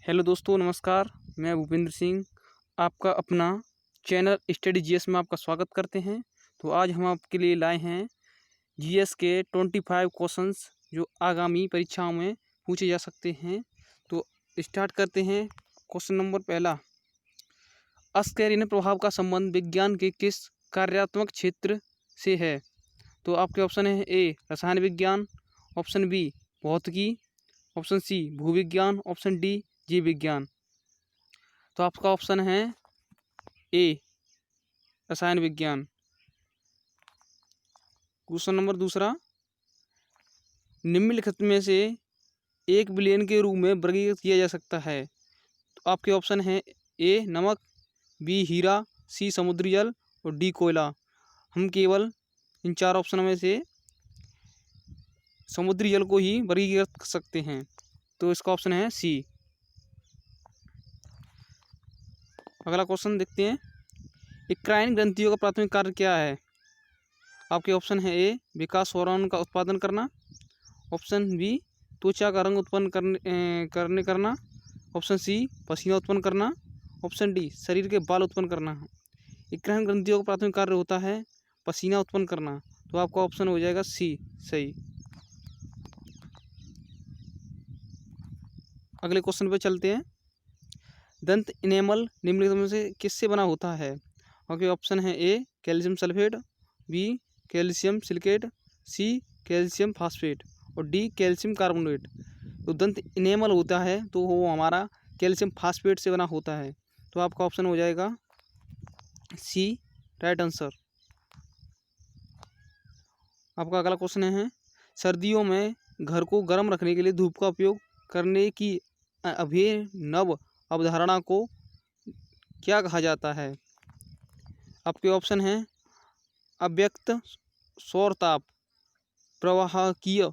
Hello दोस्तों, नमस्कार। मैं भूपेंद्र सिंह आपका अपना चैनल स्टडी जीएस में आपका स्वागत करते हैं। तो आज हम आपके लिए लाए हैं जीएस के 25 क्वेश्चंस जो आगामी परीक्षाओं में पूछे जा सकते हैं। तो स्टार्ट करते हैं। क्वेश्चन नंबर पहला, अस्कैरिन प्रभाव का संबंध विज्ञान के किस कार्यात्मक क्षेत्र से है? तो आपके ऑप्शन है ए रसायन विज्ञान, ऑप्शन बी भौतिकी, ऑप्शन सी भूविज्ञान, ऑप्शन डी जीव विज्ञान। तो आपका ऑप्शन है ए रसायन विज्ञान। क्वेश्चन नंबर दूसरा, निम्नलिखित में से एक विलयन के रूप में वर्गीकृत किया जा सकता है। तो आपके ऑप्शन है ए नमक, बी हीरा, सी समुद्री जल और डी कोयला। हम केवल इन चार ऑप्शन में से समुद्री जल को ही वर्गीकृत कर सकते हैं। तो इसका ऑप्शन है सी। अगला क्वेश्चन देखते हैं, इक्राइन ग्रंथियों का प्राथमिक कार्य क्या है? आपके ऑप्शन है ए विकास हार्मोन का उत्पादन करना, ऑप्शन बी त्वचा का रंग उत्पन्न करना, ऑप्शन सी पसीना उत्पन्न करना, ऑप्शन डी शरीर के बाल उत्पन्न करना। इक्राइन ग्रंथियों का प्राथमिक कार्य होता है पसीना उत्पन्न करना। तो आपका ऑप्शन हो जाएगा सी सही। अगले क्वेश्चन पे चलते हैं, दंत इनेमल निम्नलिखित में से किससे बना होता है? आपके ऑप्शन है A calcium sulphate, B calcium silicate, C calcium phosphate और डी कैल्शियम कार्बोनेट। तो दंत इनेमल होता है तो वो हमारा कैल्शियम फास्फेट से बना होता है। तो आपका ऑप्शन हो जाएगा सी राइट आंसर। आपका अगला क्वेश्चन है, सर्दियों में घर को गर्म रखने के लिए धूप का उपयोग करने की अभिनव अवधारणा को क्या कहा जाता है? आपके ऑप्शन हैं अव्यक्त सौर ताप, प्रवाहकीय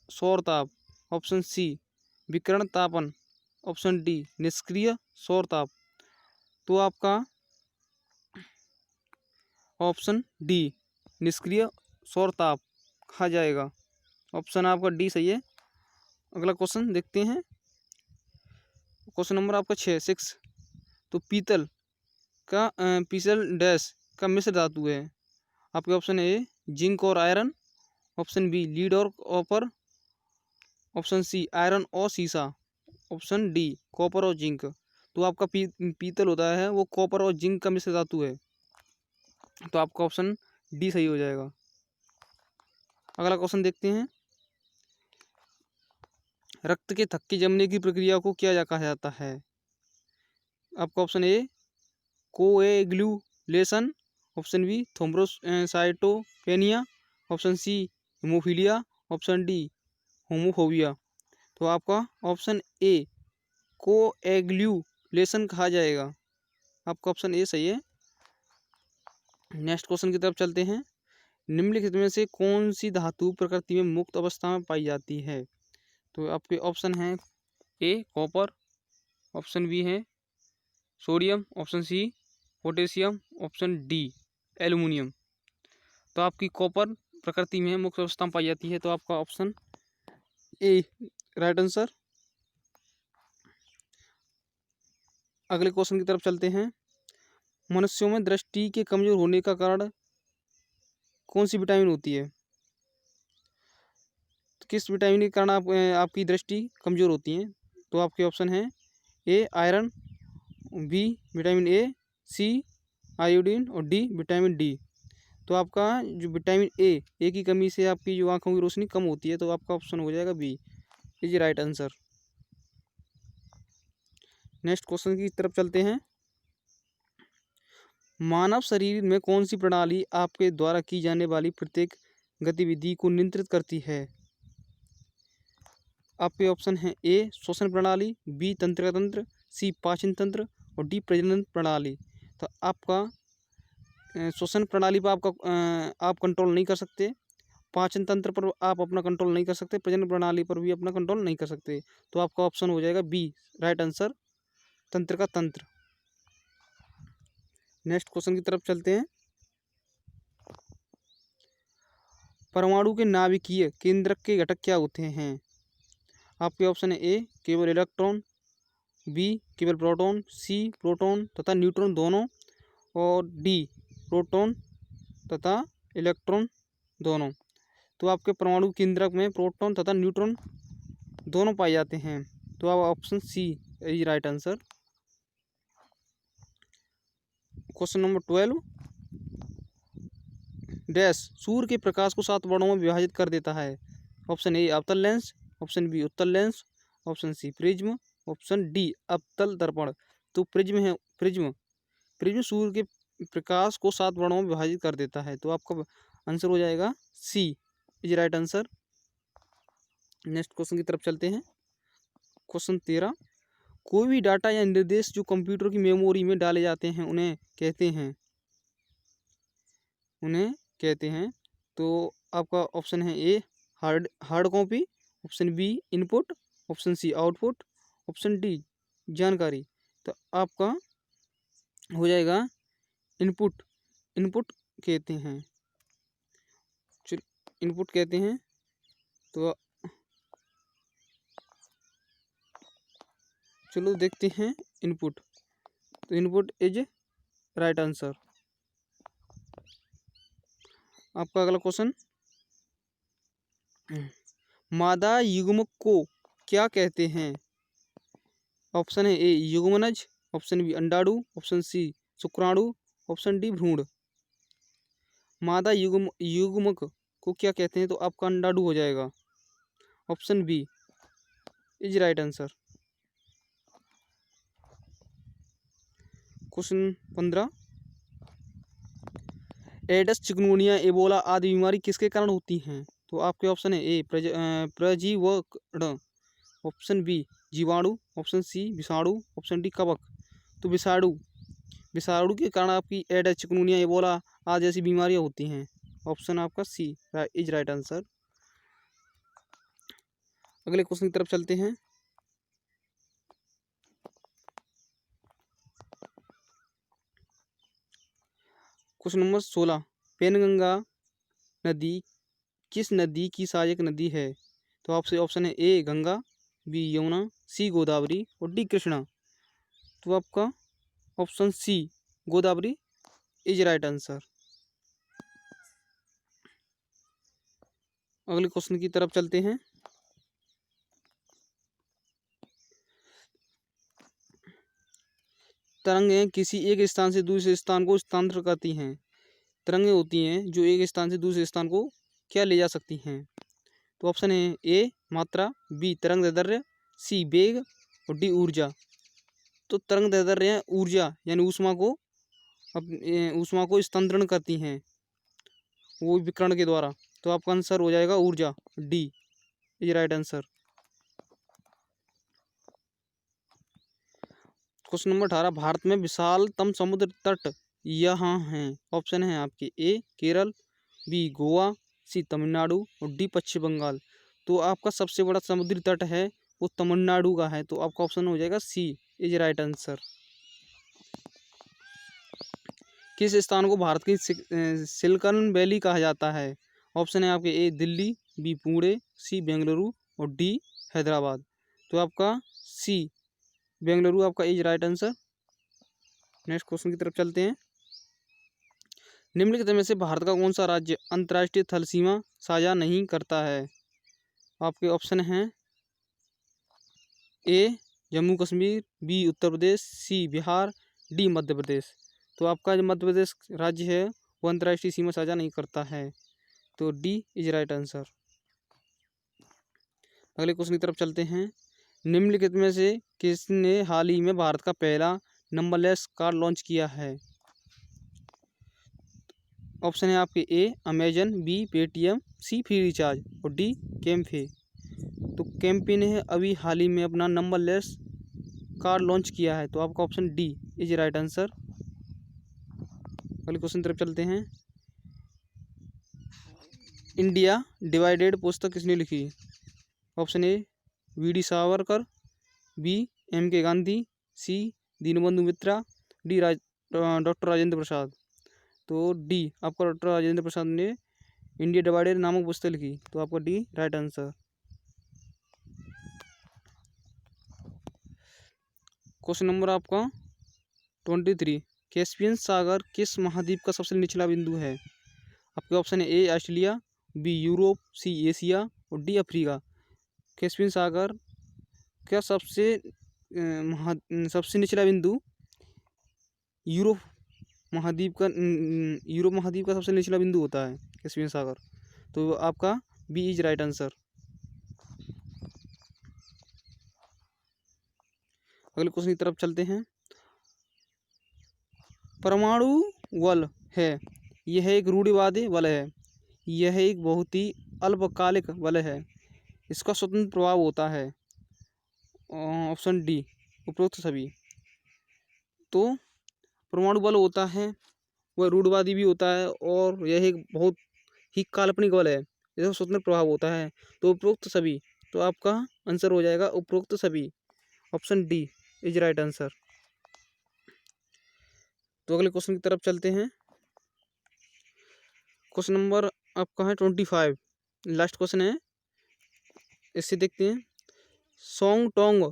सौर ताप, ऑप्शन सी विकिरण तापन, ऑप्शन डी निष्क्रिय सौर ताप। तो आपका ऑप्शन डी निष्क्रिय सौर ताप कहा जाएगा। ऑप्शन आपका डी सही है। अगला क्वेश्चन देखते हैं, क्वेश्चन नंबर आपका 6 तो पीतल डैश का मिश्र धातु है। आपके ऑप्शन ए जिंक और आयरन, ऑप्शन बी लीड और कॉपर, ऑप्शन सी आयरन और सीसा, ऑप्शन डी कॉपर और जिंक। तो आपका पीतल होता है वो कॉपर और जिंक का मिश्र धातु है। तो आपका ऑप्शन डी सही हो जाएगा। अगला क्वेश्चन देखते हैं, रक्त के थक्के जमने की प्रक्रिया को क्या कहा जाता है? आपका option A coagulation, option B thrombocytopenia, option C haemophilia, option D homophobia. तो आपका ऑप्शन ए कोएगुलेशन कहा जाएगा। आपका ऑप्शन ए सही है। नेक्स्ट क्वेश्चन की तरफ चलते हैं, निम्नलिखित में से कौन सी धातु प्रकृति में मुक्त अवस्था में पाई जाती है? तो आपके ऑप्शन हैं ए कॉपर, ऑप्शन बी है sodium, option C potassium, option D aluminium. तो आपकी कॉपर प्रकृति में मुक्त अवस्था में पाई जाती है। तो आपका ऑप्शन ए राइट आंसर। अगले क्वेश्चन की तरफ चलते हैं, मनुष्यों में दृष्टि के कमजोर होने का कारण कौन सी विटामिन होती है? तो किस विटामिन के कारण आपकी दृष्टि कमजोर होती है? तो आपके ऑप्शन हैं A iron, B vitamin A, C iodine और डी विटामिन डी। तो आपका जो विटामिन ए की कमी से आपकी जो आंखों की रोशनी कम होती है। तो आपका ऑप्शन हो जाएगा B is right answer. Next question की तरफ चलते हैं, मानव शरीर में कौन सी प्रणाली आपके द्वारा की जाने वाली प्रत्येक गतिविधि को नियंत्रित करती है? आपके ऑप्शन हैं ए श्वसन प्रणाली, बी तंत्रिका तंत्र, सी पाचन तंत्र और डी प्रजनन प्रणाली। तो आपका श्वसन प्रणाली पर आप कंट्रोल नहीं कर सकते, पाचन तंत्र पर आप अपना कंट्रोल नहीं कर सकते, प्रजनन प्रणाली पर भी अपना कंट्रोल नहीं कर सकते। तो आपका ऑप्शन हो जाएगा बी राइट आंसर तंत्रिका तंत्र। नेक्स्ट क्वेश्चन की तरफ चलते हैं, परमाणु के नाभिकीय केंद्रक के घटक क्या होते हैं? आपके ऑप्शन है ए केवल इलेक्ट्रॉन, बी केवल प्रोटॉन, सी प्रोटॉन तथा न्यूट्रॉन दोनों, और डी प्रोटॉन तथा इलेक्ट्रॉन दोनों। तो आपके परमाणु केंद्रक में प्रोटॉन तथा न्यूट्रॉन दोनों पाए जाते हैं। तो आप option C is right answer. Question number 12, dash सूर्य के प्रकाश को 7 वर्णों में विभाजित कर देता है। ऑप्शन ए अवतल लेंस, ऑप्शन बी उत्तल lens, option C prism, option D अवतल दर्पण। तो प्रिज्म है, प्रिज्म सूर्य के प्रकाश को 7 वर्णों में विभाजित कर देता है। तो आपका आंसर हो जाएगा C is right answer. Next question की तरफ चलते हैं। क्वेश्चन 13, कोई भी डाटा या निर्देश जो कंप्यूटर की मेमोरी में डाले जाते हैं उन्हें कहते हैं। तो आपका ऑप्शन है A hard copy, option B input, option C output, option D जानकारी। तो आपका हो जाएगा इनपुट। इनपुट कहते हैं, इनपुट कहते हैं। तो चलो देखते हैं इनपुट। तो इनपुट इज राइट आंसर। आपका अगला क्वेश्चन, मादा युग्मक को क्या कहते हैं। ऑप्शन है ए युग्मनज, ऑप्शन बी अंडाणु, ऑप्शन सी शुक्राणु, ऑप्शन डी भ्रूण। मादा युग्मक को क्या कहते हैं। तो आपका अंडाणु हो जाएगा। Option B is right answer. Question 15, AIDS, chikungunya, Ebola आदि बीमारी किसके कारण होती हैं। तो आपके ऑप्शन है ए प्रजीवकण, ऑप्शन बी जीवाणु, ऑप्शन सी विषाणु, ऑप्शन डी कवक। तो विषाणु के कारण आपकी एडस, चिकनगुनिया, एबोला आदि जैसी बीमारियां होती हैं। ऑप्शन आपका सी इज राइट आंसर। अगले क्वेश्चन की तरफ चलते हैं। क्वेश्चन नंबर 16, पेनगंगा नदी किस नदी की सहायक नदी है। तो आपसे ऑप्शन है A Ganga, B Yamuna, C Godavari और डी कृष्णा। तो आपका option C Godavari is right answer. अगले क्वेश्चन की तरफ चलते हैं। तरंगें किसी एक स्थान से दूसरे स्थान को स्थानांतरित करती हैं। तरंगें होती हैं जो एक स्थान से दूसरे स्थान को क्या ले जा सकती हैं। तो ऑप्शन है ए मात्रा, बी तरंग दैर्ध्य, सी वेग और डी ऊर्जा। तो तरंग दैर्ध्य ऊर्जा यानी ऊष्मा को स्थानांतरण करती हैं वो विकिरण के द्वारा। तो आपका आंसर हो जाएगा ऊर्जा, D is right answer. Question number 18, Bharat में विशालतम समुद्र तट यहाँ हैं। ऑप्शन है आपके ए केरल, बी गोवा, सी तमिलनाडु और डी पश्चिम बंगाल। तो आपका सबसे बड़ा समुद्री तट है वो तमिलनाडु का है। तो आपका ऑप्शन हो जाएगा सी इज राइट आंसर। किस स्थान को भारत की सिलिकॉन वैली कहा जाता है। ऑप्शन है आपके ए दिल्ली, बी पुणे, सी बेंगलुरु और डी हैदराबाद। तो आपका सी बेंगलुरु आपका is right answer. Next question की तरफ चलते हैं। निम्नलिखित में से भारत का कौन सा राज्य अंतर्राष्ट्रीय थल सीमा साझा नहीं करता है। आपके ऑप्शन हैं ए जम्मू कश्मीर, बी उत्तर प्रदेश, सी बिहार, डी मध्य प्रदेश। तो आपका जो मध्य प्रदेश राज्य है वो अंतर्राष्ट्रीय सीमा साझा नहीं करता है। तो डी इज राइट आंसर। अगले क्वेश्चन की तरफ चलते हैं। निम्नलिखित में से किसने हाल ही में भारत का पहला नंबरलेस कार्ड लॉन्च किया है। ऑप्शन है आपके ए अमेजन, बी पेटीएम, सी फ्री रिचार्ज और डी कैम्फे। तो कैम्पे ने अभी हाल ही में अपना नंबरलेस कार्ड लॉन्च किया है। तो आपका option D is right answer. अगले क्वेश्चन तरफ चलते हैं। इंडिया डिवाइडेड पुस्तक किसने लिखी। Option A V D Savarkar, B M K Gandhi, C Dinabandhu Mitra, D doctor Rajendra Prasad. तो डी आपका डॉक्टर राजेंद्र प्रसाद ने इंडिया डिवाइडेड नामक पुस्तक लिखी। तो आपका D right answer. Question number आपका 23, कैस्पियन सागर किस महाद्वीप का सबसे निचला बिंदु है? आपके ऑप्शन है A Australia, B Europe, C Asia और डी अफ्रीका। कैस्पियन सागर का सबसे निचला बिंदु यूरोप यूरोप महाद्वीप का सबसे निचला बिंदु होता है कैस्पियन सागर। तो आपका बी इज राइट आंसर। अगले क्वेश्चन की तरफ चलते हैं। परमाणु बल है, यह एक रूढ़िवादी बल है, यह एक बहुत ही अल्पकालिक बल है, इसका स्वतंत्र प्रभाव होता है। ऑप्शन डी उपरोक्त सभी। तो परमाणु बल होता है वह रूढ़िवादी भी होता है और यह एक बहुत ही काल्पनिक बल है, इसका स्वतंत्र प्रभाव होता है। तो उपरोक्त सभी, तो आपका आंसर हो जाएगा उपरोक्त सभी। Option D is right answer. तो अगले क्वेश्चन की तरफ चलते हैं। क्वेश्चन नंबर आपका है 25, लास्ट क्वेश्चन है, इससे देखते हैं। सोंगटोंग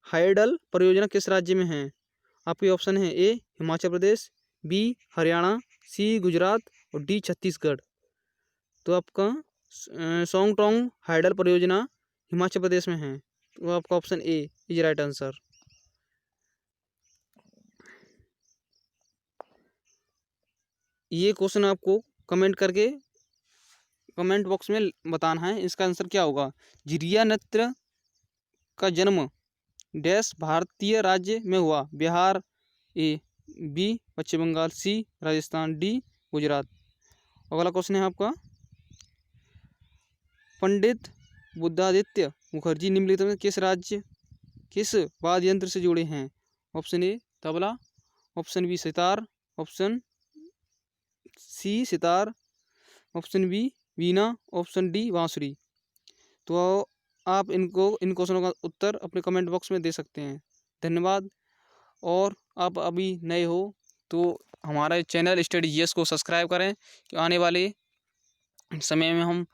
हाइडल परियोजना किस राज्य में है? आपके ऑप्शन है ए हिमाचल प्रदेश, बी हरियाणा, सी गुजरात और डी छत्तीसगढ़। तो आपका सोंगटोंग हाइडल परियोजना हिमाचल प्रदेश में है, तो आपका option A is right answer. ये क्वेश्चन आपको कमेंट करके कमेंट बॉक्स में बताना है, इसका आंसर क्या होगा। झिरिया नृत्य का जन्म डैश भारतीय राज्य में हुआ? Bihar, A B Paschim Bengal, C Rajasthan, D Gujarat. अगला क्वेश्चन है आपका, पंडित बुद्धादित्य मुखर्जी निम्नलिखित में किस वाद्य यंत्र से जुड़े हैं? Option A tabla, option B sitar, option C sitar, option B veena, option D bansuri. तो आप इन क्वेश्चनों का उत्तर अपने कमेंट बॉक्स में दे सकते हैं। धन्यवाद। और आप अभी नए हो तो हमारे चैनल स्टडी जीएस को सब्सक्राइब करें कि आने वाले समय में हम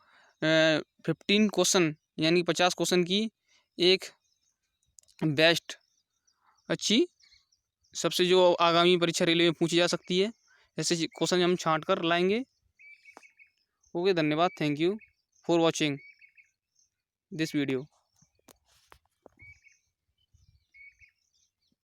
15 क्वेश्चन यानी 50 क्वेश्चन की एक बेस्ट अच्छी सबसे जो आगामी परीक्षा रेलवे में पूछी जा सकती है ऐसे क्वेश्चन हम छांट कर लाएंगे। ओके, धन्यवाद। Thank you for watching this video.